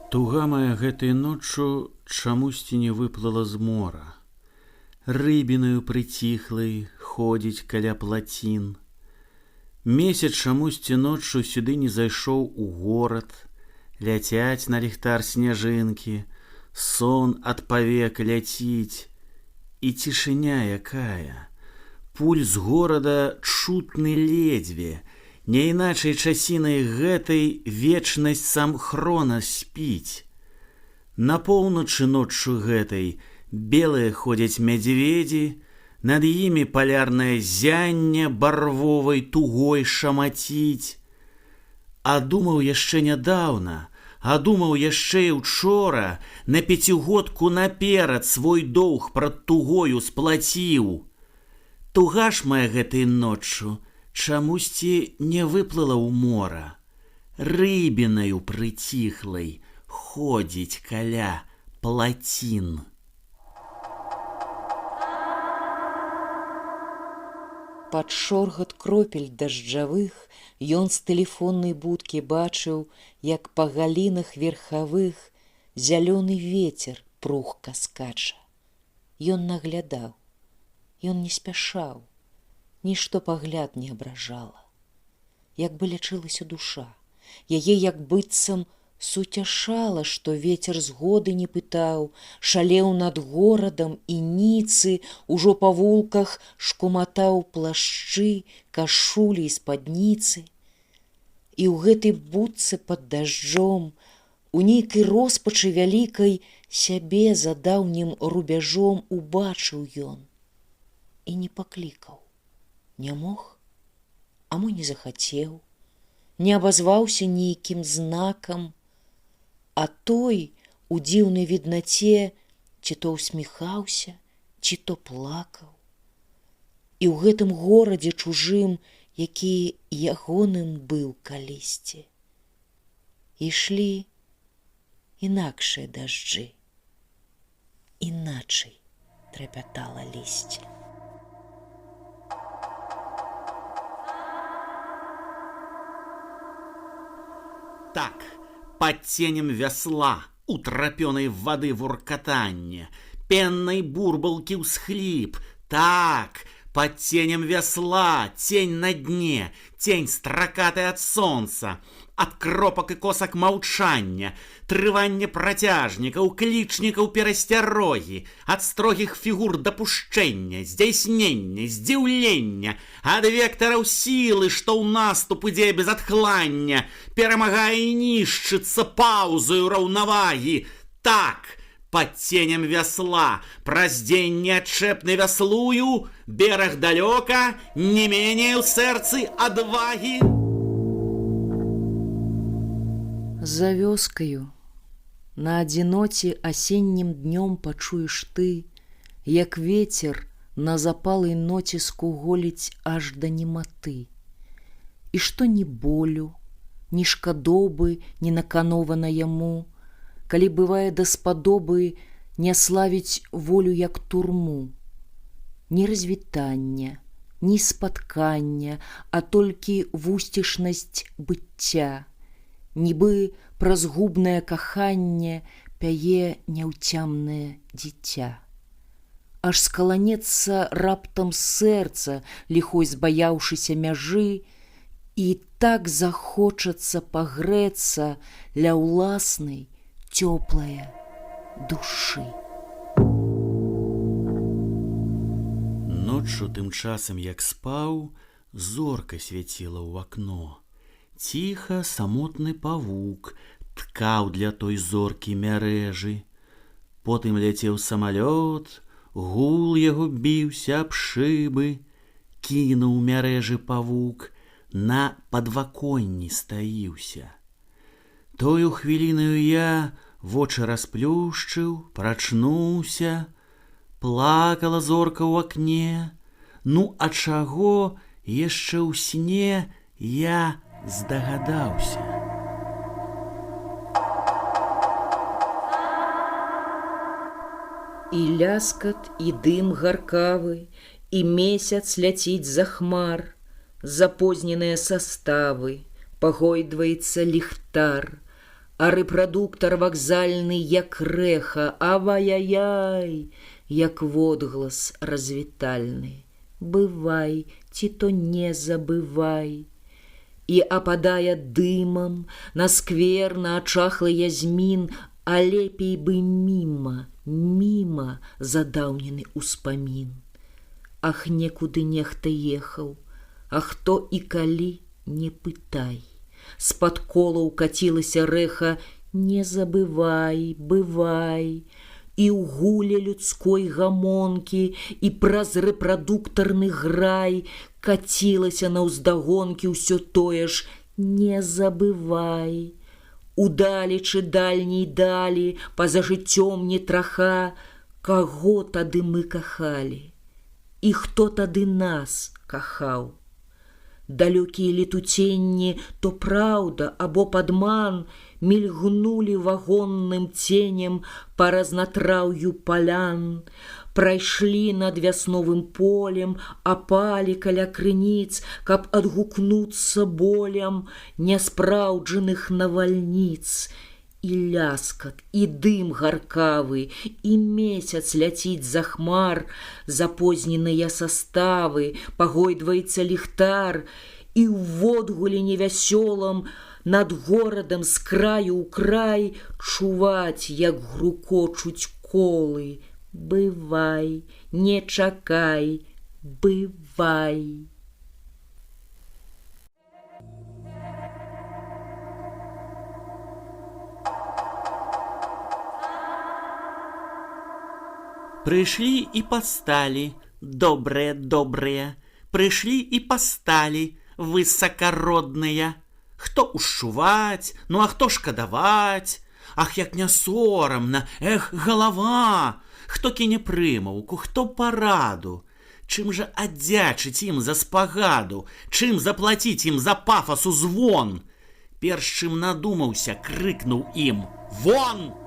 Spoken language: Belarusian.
Туга моя гэтай ноччу чамусьці не выплыла з мора. Рыбінаю прыціхлай ходзіць каля плацін. Месяц чамусьці ноччу сюды не зайшоў у горад. Ляцяць на ліхтар сняжынкі, сон ад павек ляціць. І цішыня якая. Пульс горада чутны ледзьве. Не іначай часінай гэтай вечнасць сам Хронас спіць. На поўначы ноччу гэтай белыя ходзяць мядзведзі, над імі палярнае зянне барвовай тугой шамаціць. А думаў яшчэ нядаўна, а думаў яшчэ і учора, на пяцігодку наперад свой доўг прад тугою сплаціў. Туга ж моя гэтай ноччу чамусьці не выплыла ў мора, рыбінаю прыціхлай ходзіць каля плацін. Пад шоргат кропель дажджавых ён з тэлефоннай будкі бачыў, як па галінах верхавых зялёны вецер прухка скача. Ён наглядаў, ён не спяшаў, нішто пагляд не абражала. Як бы лячылася душа, яе як быццам суцяшала, што вецер згоды не пытаў, шалеў над горадам і ніцы, ужо па вулках шкуматаў плашчы, кашулі і спадніцы. І ў гэтай будцы пад дажджом, у нейкай роспачы вялікай, сябе за даўнім рубяжом убачыў ён і не паклікаў. Не мог, а мо не захацеў, не абазваўся нейкім знакам, а той у дзіўнай віднаце ці то ўсміхаўся, ці то плакаў. І ў гэтым горадзе чужым, які ягоным быў калісьці, ішлі інакшыя дажджы, іначай трапятала лісце. Так, под тенем весла, утрапённой воды в уркатанне, пенной бурбалки усхлип. Так, под тенем весла, тень на дне, тень строкатая от солнца, от кропок и косок молчання, трыванне працяжнікаў, клічнікаў перасцярогі, ад строгіх фігур дапушчэння, здзяйснення, здзіўлення, ад вектараў сілы, што ў наступ ідзе без адхлання, перамагае і нішчыцца паўзаю раўнавагі. Так, под тенем весла, праз дзень неадчэпны вяслую, бераг далёка, не менее ў сэрцы адвагі. За вёскаю на адзіноце асеннім днём пачуеш ты, як вецер на запалай ноце скуголіць аж да нематы. І што ні болю, ні шкадобы не наканована яму, калі бывае даспадобы не славіць волю як турму. Ні развітання, ні спаткання, а толькі вусцішнасць быцця. Нібы праз губнае каханне пяе няўцямнае дзіця. Аж скаланецца раптам сэрца, ліхой збаяўшыся мяжы, і так захочацца пагрэцца ля ўласнай цёплае душы. Ноччу тым часам, як спаў, зорка свяціла ў акно. Ціха самотны павук ткаў для той зоркі мярэжы. Потым ляцеў самалёт, гул яго біўся аб шыбы. Кінуў мярэжы павук, на падваконні стаіўся. Тою хвілінаю я вочы расплюшчыў, прачнуўся. Плакала зорка ў акне. Ну, а чаго яшчэ ў сне я здагадаўся. І ляскат, і дым гаркавы, і месяц ляціць за хмар, запозненыя составы, пагойдваецца ліхтар, А рэпрадуктар вакзальны, як рэха, авай-яй, як водглас развітальны. Бывай, ці то не забывай. І ападае дымам на сквер, на ачахлы язмін, а лепей бы міма, міма задаўнены ўспамін. Ах, некуды нехта ехаў, а хто і калі, не пытай. З-пад колаў кацілася рэха, не забывай, бывай. І ў гуле людской гамонкі, і праз рэпрадуктарны грай кацілася наўздагонкі ўсё тое ж, не забывай. Удалечы дальняй далі, па-за жыццём не траха, каго тады мы кахалі, і хто тады нас кахаў. Далёкія летуценні, то праўда або падман, мільгнулі вагонным ценем па разнатраўю палян, прайшлі над вясновым полем, апалі каля крыніц, каб адгукнуцца болем няспраўджаных навальніц. І ляскат, і дым гаркавы, і месяц ляціць за хмар, запозненыя саставы, пагойдваецца ліхтар, і ў водгуле невясёлам над горадам з краю ў край чуваць, як грукочуць колы. Бывай, не чакай, бывай. Прыйшлі і пасталі, добрыя, добрыя, прыйшлі і пасталі, высакародныя. Хто ушчуваць, ну а хто шкадаваць? Ах, як не сорамна, эх, галава! Хто кіне прымаўку, хто параду? Чым жа аддзячыць ім за спагаду? Чым заплаціць ім за пафасу звон? Перш чым надумаўся, крыкнуў ім: «Вон!»